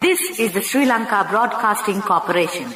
This is the Sri Lanka Broadcasting Corporation.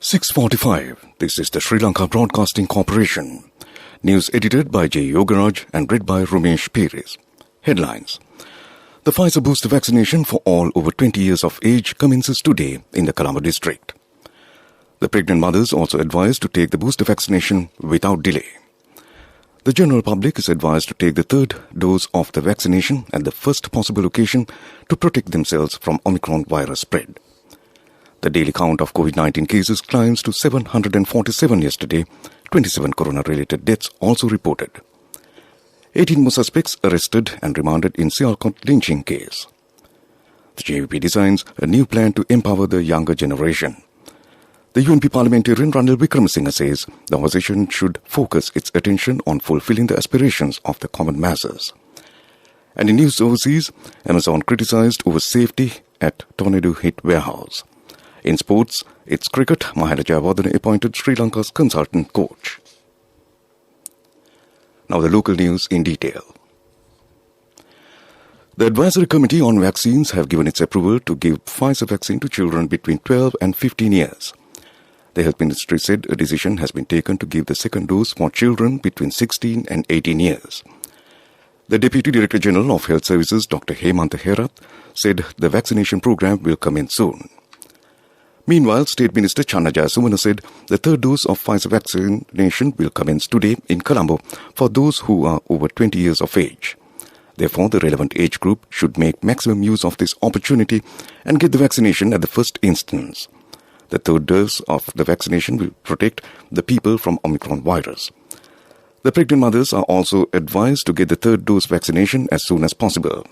"6:45. This is the Sri Lanka Broadcasting Corporation. News edited by J. Yogaraj and read by Ramesh Perez. Headlines. The Pfizer booster vaccination for all over 20 years of age commences today in the Colombo district. The pregnant mothers also advised to take the booster vaccination without delay. The general public is advised to take the third dose of the vaccination at the first possible occasion to protect themselves from Omicron virus spread. The daily count of COVID-19 cases climbs to 747 yesterday. 27 corona-related deaths also reported. 18 more suspects arrested and remanded in Sialkot lynching case. The JVP designs a new plan to empower the younger generation. The UNP parliamentarian Ranil Wickramasinghe says the opposition should focus its attention on fulfilling the aspirations of the common masses. And in news overseas, Amazon criticized over safety at tornado-hit warehouse. In sports, it's cricket. Mahela Jayawardene appointed Sri Lanka's consultant coach. Now the local news in detail. The Advisory Committee on Vaccines have given its approval to give Pfizer vaccine to children between 12 and 15 years. The Health Ministry said a decision has been taken to give the second dose for children between 16 and 18 years. The Deputy Director General of Health Services, Dr. Hemantha Herath, said the vaccination program will commence soon. Meanwhile, State Minister Channa Jayasumana said the third dose of Pfizer vaccination will commence today in Colombo for those who are over 20 years of age. Therefore, the relevant age group should make maximum use of this opportunity and get the vaccination at the first instance. The third dose of the vaccination will protect the people from Omicron virus. The pregnant mothers are also advised to get the third dose vaccination as soon as possible.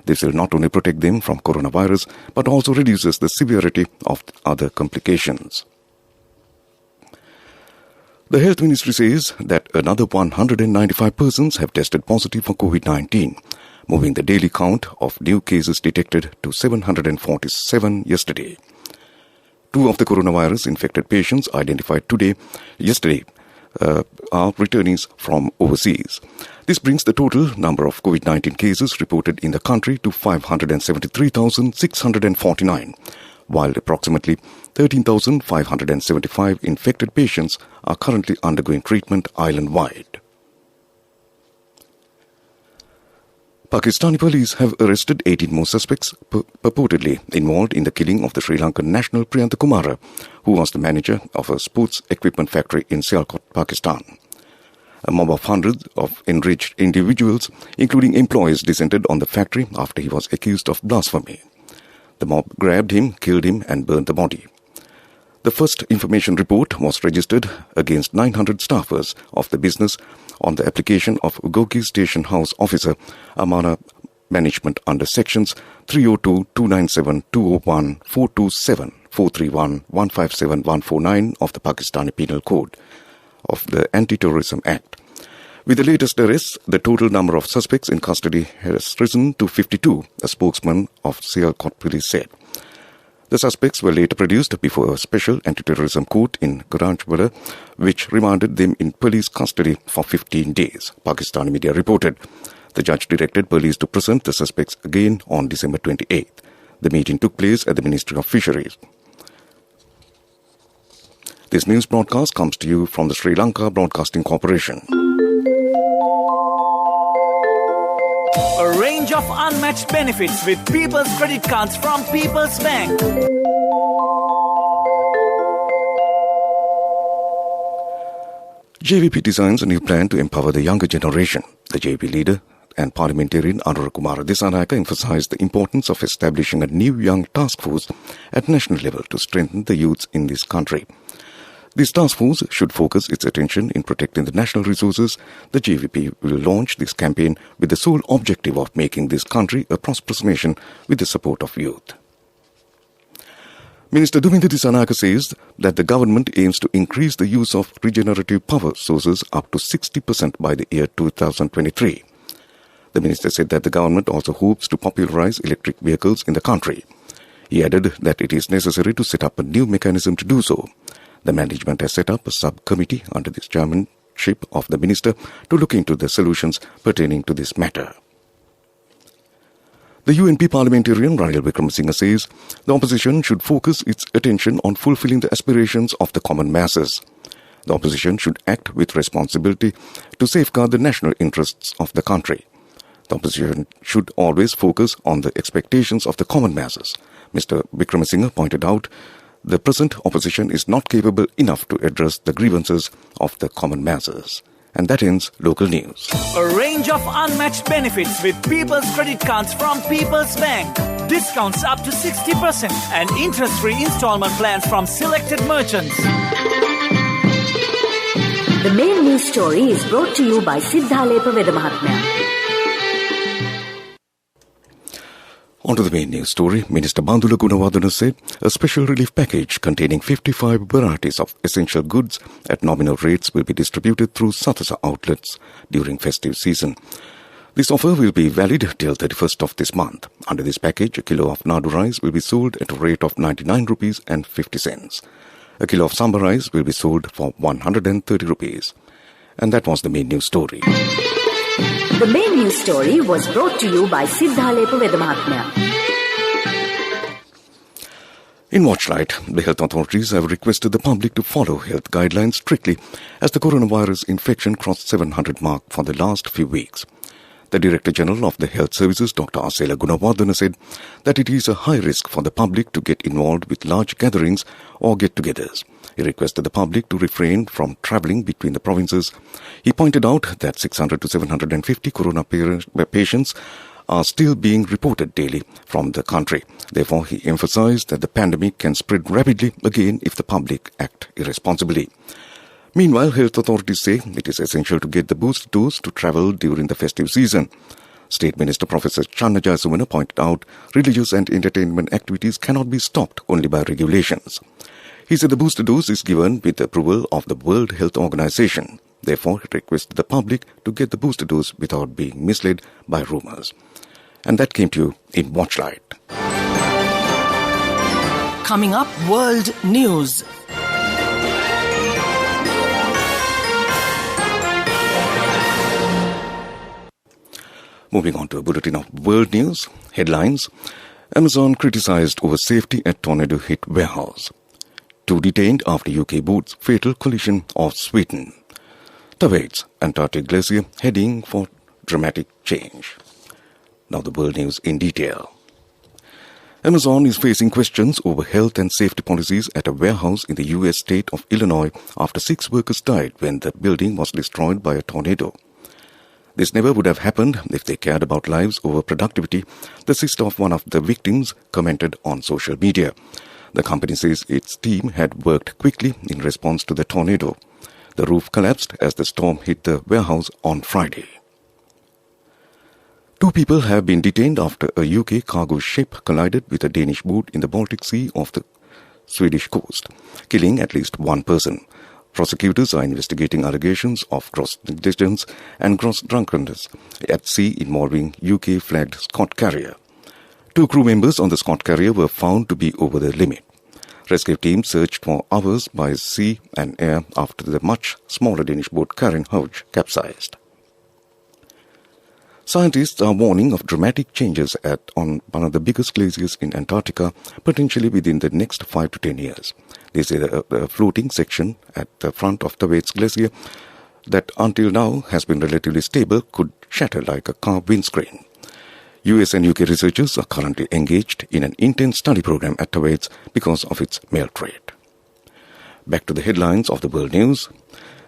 This will not only protect them from coronavirus, but also reduces the severity of other complications. The Health Ministry says that another 195 persons have tested positive for COVID-19, moving the daily count of new cases detected to 747 yesterday. Two of the coronavirus-infected patients identified yesterday, are returnees from overseas. This brings the total number of COVID-19 cases reported in the country to 573,649, while approximately 13,575 infected patients are currently undergoing treatment island-wide. Pakistani police have arrested 18 more suspects purportedly involved in the killing of the Sri Lankan national Priyantha Kumara, who was the manager of a sports equipment factory in Sialkot, Pakistan. A mob of hundreds of enraged individuals, including employees, descended on the factory after he was accused of blasphemy. The mob grabbed him, killed him and burned the body. The first information report was registered against 900 staffers of the business on the application of Goki Station House Officer Amana Management under Sections 302, 297, 201, 427, 431, 157, 149 of the Pakistani Penal Code of the Anti-Terrorism Act. With the latest arrests, the total number of suspects in custody has risen to 52, a spokesman of Sialkot police said. The suspects were later produced before a special anti-terrorism court in Gujarat, which remanded them in police custody for 15 days, Pakistani media reported. The judge directed police to present the suspects again on December 28th. The meeting took place at the Ministry of Fisheries. This news broadcast comes to you from the Sri Lanka Broadcasting Corporation. A range of unmatched benefits with People's Credit Cards from People's Bank. JVP designs a new plan to empower the younger generation. The JVP leader and parliamentarian Anura Kumara Disanayake emphasized the importance of establishing a new young task force at national level to strengthen the youths in this country. This task force should focus its attention in protecting the national resources. The JVP will launch this campaign with the sole objective of making this country a prosperous nation with the support of youth. Minister Dumindu Dissanayake says that the government aims to increase the use of regenerative power sources up to 60% by the year 2023. The minister said that the government also hopes to popularize electric vehicles in the country. He added that it is necessary to set up a new mechanism to do so. The management has set up a subcommittee under the chairmanship of the minister to look into the solutions pertaining to this matter. The UNP parliamentarian Ranil Wickremesinghe says the opposition should focus its attention on fulfilling the aspirations of the common masses. The opposition should act with responsibility to safeguard the national interests of the country. The opposition should always focus on the expectations of the common masses. Mr. Wickremesinghe pointed out the present opposition is not capable enough to address the grievances of the common masses. And that ends local news. A range of unmatched benefits with People's credit cards from People's Bank. Discounts up to 60% and interest-free installment plans from selected merchants. The main news story is brought to you by Siddhalepa Vedamahatmya. On to the main news story. Minister Bandula Gunawardena said a special relief package containing 55 varieties of essential goods at nominal rates will be distributed through Sathasa outlets during festive season. This offer will be valid till 31st of this month. Under this package, a kilo of Nadu rice will be sold at a rate of 99 rupees and 50 cents. A kilo of Samba rice will be sold for 130 rupees. And that was the main news story. The main news story was brought to you by Siddhalepa Vedamahatmya. In Watchlight, the health authorities have requested the public to follow health guidelines strictly as the coronavirus infection crossed 700 mark for the last few weeks. The Director General of the Health Services, Dr. Asela Gunawardena, said that it is a high risk for the public to get involved with large gatherings or get-togethers. He requested the public to refrain from travelling between the provinces. He pointed out that 600 to 750 corona patients are still being reported daily from the country. Therefore, he emphasized that the pandemic can spread rapidly again if the public act irresponsibly. Meanwhile, health authorities say it is essential to get the booster dose to travel during the festive season. State Minister Professor Channa Jayasumana pointed out religious and entertainment activities cannot be stopped only by regulations. He said the booster dose is given with the approval of the World Health Organization. Therefore, he requested the public to get the booster dose without being misled by rumours. And that came to you in Watchlight. Coming up, World News. Moving on to a bulletin of world news. Headlines. Amazon criticised over safety at tornado-hit warehouse. 2 detained after UK boats fatal collision off Sweden. Thwaites, Antarctic glacier heading for dramatic change. Now the world news in detail. Amazon is facing questions over health and safety policies at a warehouse in the US state of Illinois after 6 workers died when the building was destroyed by a tornado. This never would have happened if they cared about lives over productivity, the sister of one of the victims commented on social media. The company says its team had worked quickly in response to the tornado. The roof collapsed as the storm hit the warehouse on Friday. 2 people have been detained after a UK cargo ship collided with a Danish boat in the Baltic Sea off the Swedish coast, killing at least 1 person. Prosecutors are investigating allegations of gross negligence and gross drunkenness at sea involving UK-flagged Scott carrier. 2 crew members on the Scott carrier were found to be over the limit. Rescue teams searched for hours by sea and air after the much smaller Danish boat Karen Hodge capsized. Scientists are warning of dramatic changes on one of the biggest glaciers in Antarctica, potentially within the next 5 to 10 years. They say the floating section at the front of the Thwaites Glacier that until now has been relatively stable could shatter like a car windscreen. US and UK researchers are currently engaged in an intense study program at Thwaites because of its melt rate. Back to the headlines of the world news.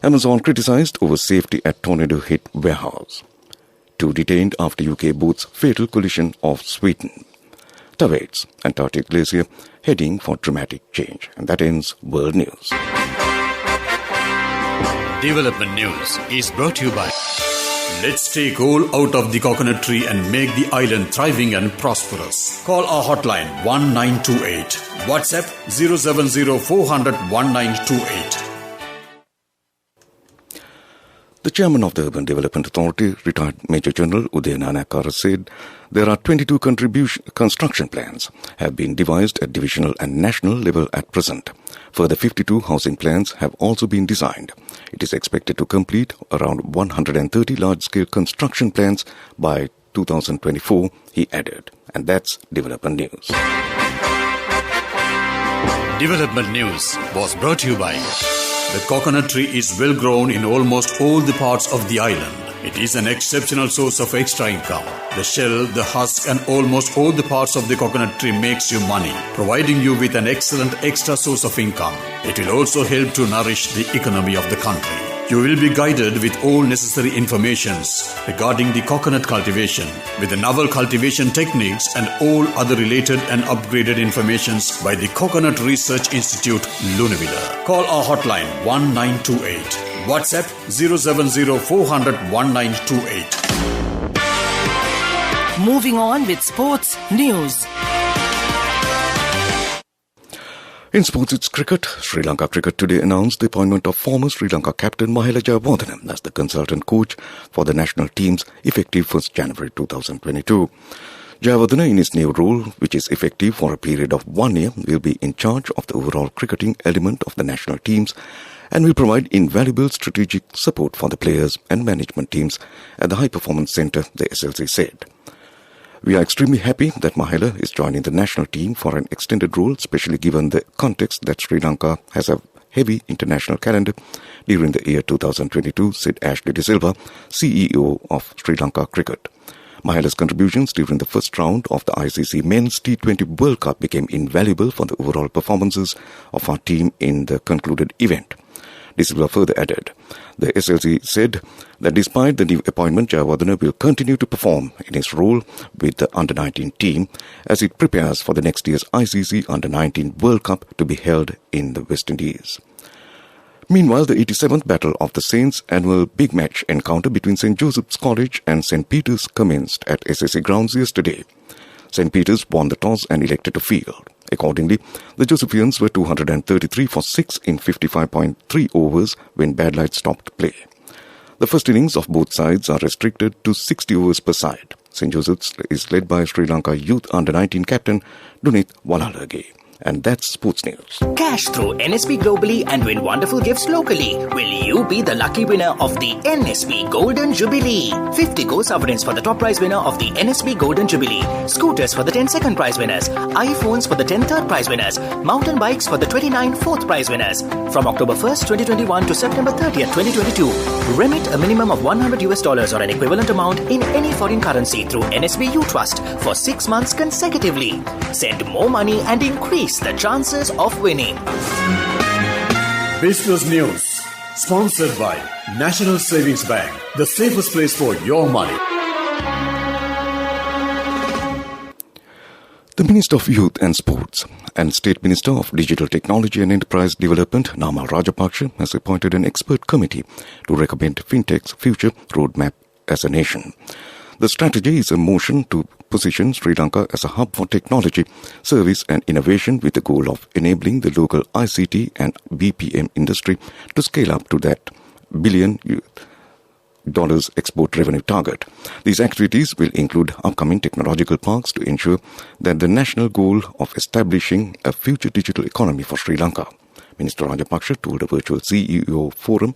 Amazon criticized over safety at tornado-hit warehouse. 2 detained after UK boat's fatal collision off Sweden. Thwaites, Antarctic glacier heading for dramatic change. And that ends World News. Development News is brought to you by Let's take coal out of the coconut tree and make the island thriving and prosperous. Call our hotline 1928. WhatsApp 070 400 1928. The chairman of the Urban Development Authority, retired Major General Uday Nanakara, said there are 22 construction plans have been devised at divisional and national level at present. Further 52 housing plans have also been designed. It is expected to complete around 130 large-scale construction plans by 2024, he added. And that's Development News. Development News was brought to you by... The coconut tree is well grown in almost all the parts of the island. It is an exceptional source of extra income. The shell, the husk and almost all the parts of the coconut tree makes you money, providing you with an excellent extra source of income. It will also help to nourish the economy of the country. You will be guided with all necessary informations regarding the coconut cultivation, with the novel cultivation techniques and all other related and upgraded informations by the Coconut Research Institute, Lunavilla. Call our hotline 1928. WhatsApp 070 400 1928. Moving on with sports news. In sports, it's cricket. Sri Lanka Cricket today announced the appointment of former Sri Lanka captain Mahela Jayawardene as the consultant coach for the national teams effective 1st January 2022. Jayawardene, in his new role, which is effective for a period of 1 year, will be in charge of the overall cricketing element of the national teams and will provide invaluable strategic support for the players and management teams at the High Performance Centre, the SLC said. We are extremely happy that Mahela is joining the national team for an extended role, especially given the context that Sri Lanka has a heavy international calendar during the year 2022, said Ashley De Silva, CEO of Sri Lanka Cricket. Mahela's contributions during the first round of the ICC Men's T20 World Cup became invaluable for the overall performances of our team in the concluded event. De Silva further added, the SLC said that despite the new appointment, Jayawardene will continue to perform in his role with the Under-19 team as it prepares for the next year's ICC Under-19 World Cup to be held in the West Indies. Meanwhile, the 87th Battle of the Saints annual big match encounter between St. Joseph's College and St. Peter's commenced at SSC grounds yesterday. St. Peter's won the toss and elected to field. Accordingly, the Josephians were 233 for 6 in 55.3 overs when Bad Light stopped play. The first innings of both sides are restricted to 60 overs per side. St. Joseph's is led by Sri Lanka Youth Under-19 captain Dunit Walalage. And that's sports news. Cash through NSP globally and win wonderful gifts locally. Will you be the lucky winner of the NSP Golden Jubilee? 50 gold sovereigns for the top prize winner of the NSP Golden Jubilee. Scooters for the 10 second prize winners. iPhones for the 10 third prize winners. Mountain bikes for the 29 fourth prize winners. From October 1st, 2021 to September 30th, 2022. Remit a minimum of $100 or an equivalent amount in any foreign currency through NSB U Trust for 6 months consecutively. Send more money and increase the chances of winning. Business News, sponsored by National Savings Bank, the safest place for your money. The Minister of Youth and Sports and State Minister of Digital Technology and Enterprise Development, Nama Rajapaksa, has appointed an expert committee to recommend FinTech's future roadmap as a nation. The strategy is a motion to position Sri Lanka as a hub for technology, service and innovation with the goal of enabling the local ICT and BPM industry to scale up to that $1 billion export revenue target. These activities will include upcoming technological parks to ensure that the national goal of establishing a future digital economy for Sri Lanka. Minister Rajapaksa told a virtual CEO forum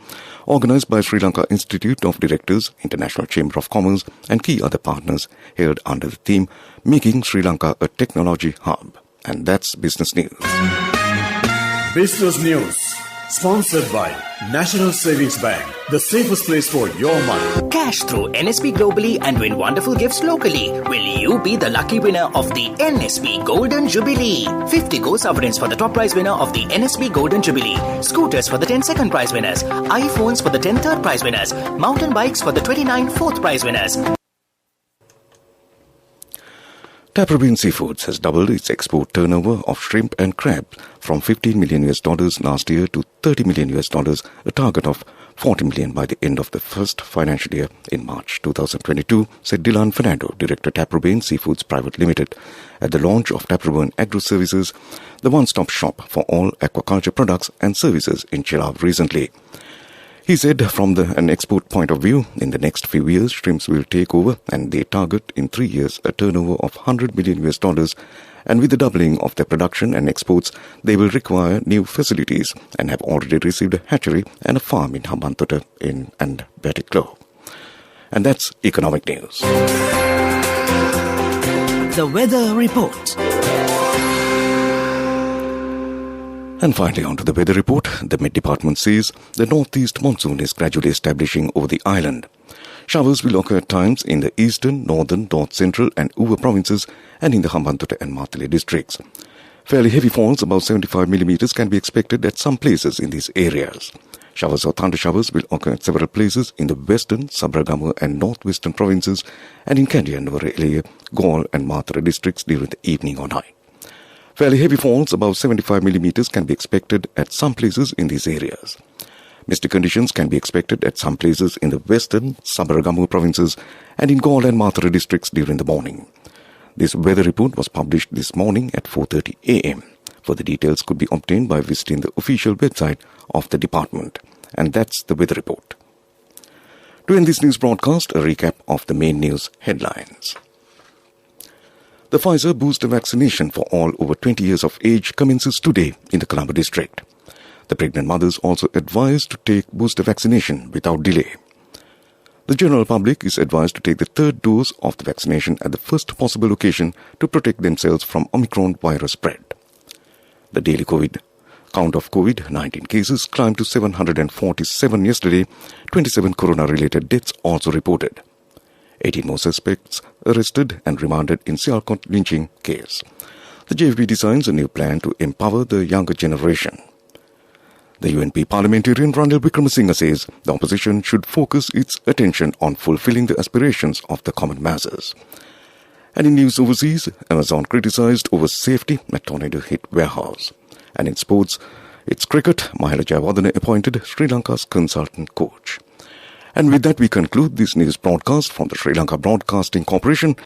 organized by Sri Lanka Institute of Directors, International Chamber of Commerce and key other partners held under the theme Making Sri Lanka a Technology Hub. And that's Business News. Business News, sponsored by National Savings Bank, the safest place for your money. Cash through NSP globally and win wonderful gifts locally. Will you be the lucky winner of the NSP Golden Jubilee? 50 gold sovereigns for the top prize winner of the NSP Golden Jubilee. Scooters for the 10 second prize winners. iPhones for the 10 third prize winners. Mountain bikes for the 29 fourth prize winners. Taprobean Seafoods has doubled its export turnover of shrimp and crab from $15 million last year to $30 million, a target of 40 million by the end of the first financial year in March 2022, said Dylan Fernando, Director Taprobane Seafoods Private Limited, at the launch of Taprobane Agro Services, the one-stop shop for all aquaculture products and services in Chilab recently. He said from an export point of view, in the next few years, shrimps will take over and they target in 3 years a turnover of $100 million, and with the doubling of their production and exports, they will require new facilities and have already received a hatchery and a farm in Hambantota and Batiklo. And that's economic news. The weather report. And finally, on to the weather report. The Met Department says the northeast monsoon is gradually establishing over the island. Showers will occur at times in the eastern, northern, north central and Uva provinces and in the Hambantota and Matale districts. Fairly heavy falls, about 75 millimeters, can be expected at some places in these areas. Showers or thunder showers will occur at several places in the western, Sabaragamu and northwestern provinces and in Kandy and Nuwara, Gaul and Matara districts during the evening or night. Fairly heavy falls, about 75 millimeters, can be expected at some places in these areas. Misty conditions can be expected at some places in the western, Sabaragamu provinces and in Gaul and Matara districts during the morning. This weather report was published this morning at 4:30 a.m. Further details could be obtained by visiting the official website of the department. And that's the weather report. To end this news broadcast, a recap of the main news headlines. The Pfizer booster vaccination for all over 20 years of age commences today in the Colombo district. The pregnant mothers also advised to take booster vaccination without delay. The general public is advised to take the third dose of the vaccination at the first possible occasion to protect themselves from Omicron virus spread. The daily count of COVID-19 cases climbed to 747 yesterday. 27 corona-related deaths also reported. 18 more suspects arrested and remanded in Sialkot lynching case. The JFB designs a new plan to empower the younger generation. The UNP parliamentarian Ranil Wickramasinghe says the opposition should focus its attention on fulfilling the aspirations of the common masses. And in news overseas, Amazon criticized over safety at tornado-hit warehouse. And in sports, it's cricket. Mahela Jayawardene appointed Sri Lanka's consultant coach. And with that, we conclude this news broadcast from the Sri Lanka Broadcasting Corporation.